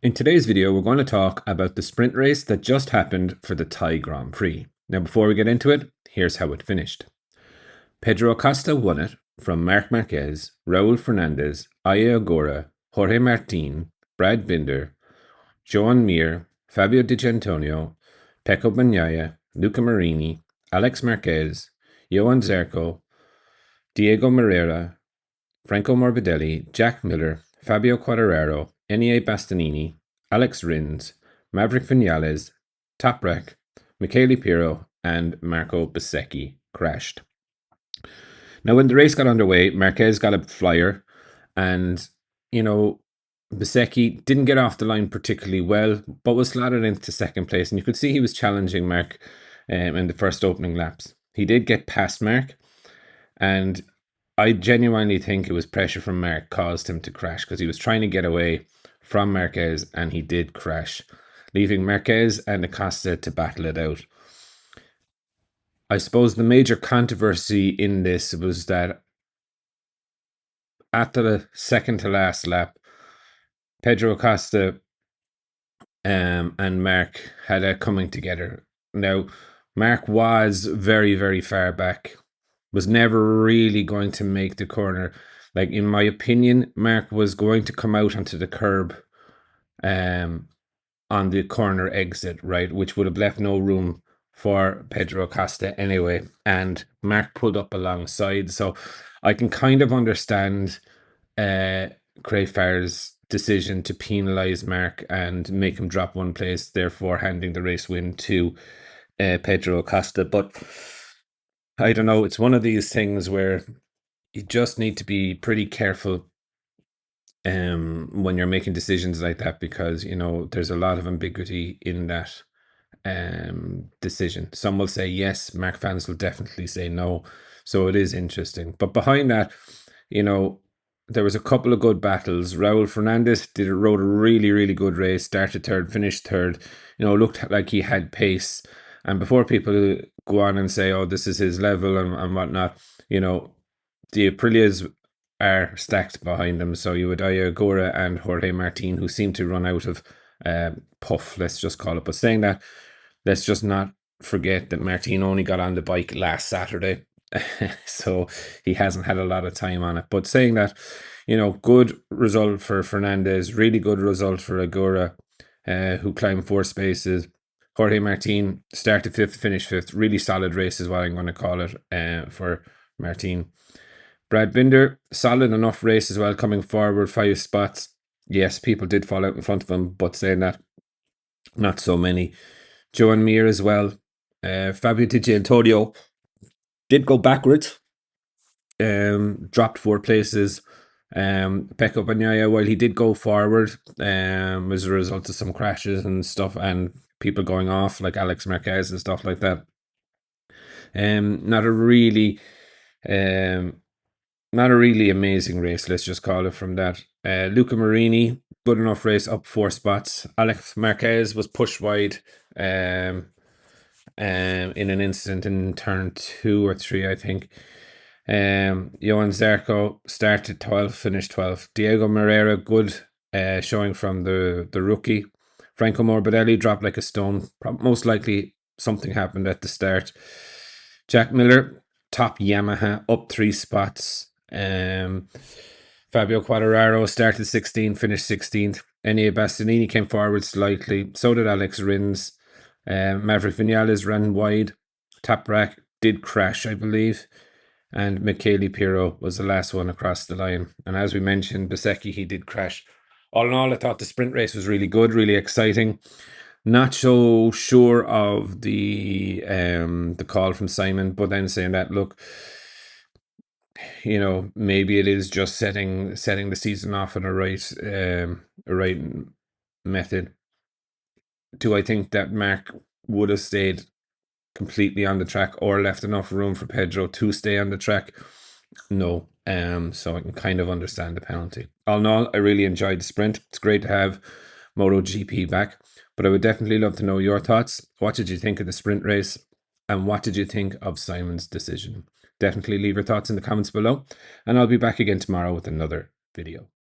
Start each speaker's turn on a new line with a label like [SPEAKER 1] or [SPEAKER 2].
[SPEAKER 1] In today's video, we're going to talk about the sprint race that just happened for the Thai Grand Prix. Now, before we get into it, here's how it finished. Pedro Acosta won it from Marc Marquez, Raul Fernandez, Aya Agora, Jorge Martin, Brad Binder, Joan Mir, Fabio Di Gianantonio, Pecco Bagnaia, Luca Marini, Alex Marquez, Johan Zarco, Diego Moreira, Franco Morbidelli, Jack Miller, Fabio Quartararo, Enie Bastianini, Alex Rins, Maverick Vinales, Toprak, Michele Pirro, and Marco Bezzecchi crashed. Now, when the race got underway, Marquez got a flyer, and, Bezzecchi didn't get off the line particularly well, but was slotted into second place, and you could see he was challenging Marc in the first opening laps. He did get past Marc, and I genuinely think it was pressure from Marc caused him to crash because he was trying to get away from Marquez and he did crash, leaving Marquez and Acosta to battle it out. I suppose the major controversy in this was that after the second to last lap, Pedro Acosta and Marc had a coming together. Now, Marc was very, very far back, was never really going to make the corner. Like, in my opinion, Marc was going to come out onto the curb um, on the corner exit, right, which would have left no room for Pedro Acosta anyway. And Marc pulled up alongside. So I can kind of understand Craig Farr's decision to penalise Marc and make him drop one place, therefore handing the race win to Pedro Acosta. But I don't know, it's one of these things where you just need to be pretty careful when you're making decisions like that, because there's a lot of ambiguity in that decision. Some will say yes, Marc fans will definitely say no. So it is interesting. But behind that, there was a couple of good battles. Raul Fernandez rode a really, really good race, started third, finished third, looked like he had pace. And before people go on and say, oh, this is his level and whatnot, the Aprilias are stacked behind him. So you would Aya Agora and Jorge Martin, who seem to run out of puff, let's just call it. But saying that, let's just not forget that Martin only got on the bike last Saturday. So he hasn't had a lot of time on it. But saying that, good result for Fernandez, really good result for Agora, who climbed 4 spaces. Jorge Martin started 5th, finished 5th. Really solid race is what I'm going to call it for Martin. Brad Binder, solid enough race as well, coming forward 5 spots. Yes, people did fall out in front of him, but saying that, not so many. Joan Mir as well. Fabio Di Gianantonio did go backwards, dropped 4 places. Pecco Bagnaia, while he did go forward, as a result of some crashes and stuff and people going off, like Alex Marquez and stuff like that. Not a really amazing race, let's just call it from that. Luca Marini, good enough race, up 4 spots. Alex Marquez was pushed wide in an incident in turn 2 or 3, I think. Johan Zarco started 12th, finished 12th. Diego Moreira, good showing from the rookie. Franco Morbidelli dropped like a stone. Most likely something happened at the start. Jack Miller, top Yamaha, up 3 spots. Fabio Quartararo started 16th, finished 16th. Enie Bastianini came forward slightly. So did Alex Rins. Maverick Vinales ran wide. Toprak did crash, I believe. And Michele Pirro was the last one across the line. And as we mentioned, Bezzecchi, he did crash. All in all, I thought the sprint race was really good, really exciting. Not so sure of the call from Simon, but then saying that, look, maybe it is just setting the season off in a right method. Do I think that Marc would have stayed completely on the track or left enough room for Pedro to stay on the track? No. So I can kind of understand the penalty. All in all, I really enjoyed the sprint. It's great to have MotoGP back, but I would definitely love to know your thoughts. What did you think of the sprint race? And what did you think of Simon's decision? Definitely leave your thoughts in the comments below, and I'll be back again tomorrow with another video.